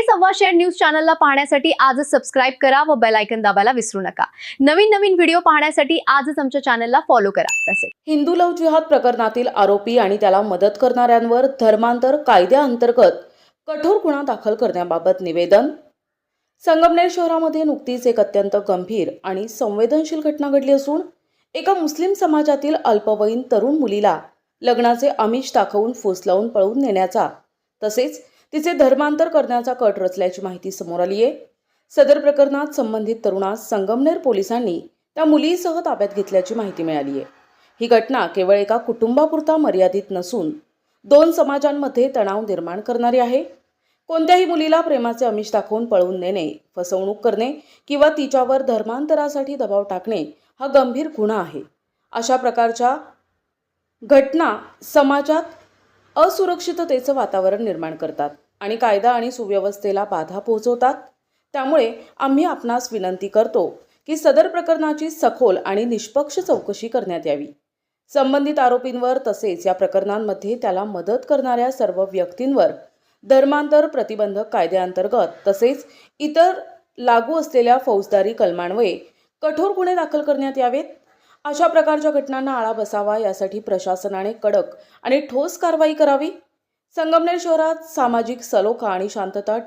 सव्वा शेर न्यूज चॅनलला पाहण्यासाठी आजच सबस्क्राइब करा व बेल आयकॉन दाबायला विसरू नका। नवीन व्हिडिओ पाहण्यासाठी आजच आमच्या चॅनलला फॉलो करा। तसेच हिंदू लव्ह जिहाद प्रकरणातील आरोपी आणि त्याला मदत करणाऱ्यांवर धर्मांतर कायद्याअंतर्गत कठोर गुन्हा दाखल करण्याबाबत निवेदन। संगमनेर शहरामध्ये नुकतीच एक अत्यंत गंभीर आणि संवेदनशील घटना घडली असून एका मुस्लिम समाजातील अल्पवयीन तरुण मुलीला लग्नाचे आमिष दाखवून फुसलावून पळवून नेण्याचा तसेच तिचे धर्मांतर करण्याचा कट रचल्याची माहिती समोर आली आहे। सदर प्रकरणात संबंधित तरुणास संगमनेर पोलिसांनी त्या मुलीसह ताब्यात घेतल्याची माहिती मिळाली आहे। ही घटना केवळ एका कुटुंबापुरता मर्यादित नसून दोन समाजांमध्ये तणाव निर्माण करणारी आहे। कोणत्याही मुलीला प्रेमाचे आमिष दाखवून पळवून नेणे, फसवणूक करणे किंवा तिच्यावर धर्मांतरासाठी दबाव टाकणे हा गंभीर गुन्हा आहे। अशा प्रकारच्या घटना समाजात असुरक्षिततेचं वातावरण निर्माण करतात आणि कायदा आणि सुव्यवस्थेला बाधा पोहोचवतात। त्यामुळे आम्ही आपणास विनंती करतो की सदर प्रकरणाची सखोल आणि निष्पक्ष चौकशी करण्यात यावी। संबंधित आरोपींवर तसेच या प्रकरणांमध्ये त्याला मदत करणाऱ्या सर्व व्यक्तींवर धर्मांतर प्रतिबंधक कायद्याअंतर्गत तसेच इतर लागू असलेल्या फौजदारी कलमान्वये कठोर गुन्हे दाखल करण्यात यावेत। अशा प्रकारच्या घटनांना आळा बसावा यासाठी प्रशासनाने कडक आणि ठोस कारवाई करावी। संगमनेर शहरात सामाजिक सलोखा आणि शांतता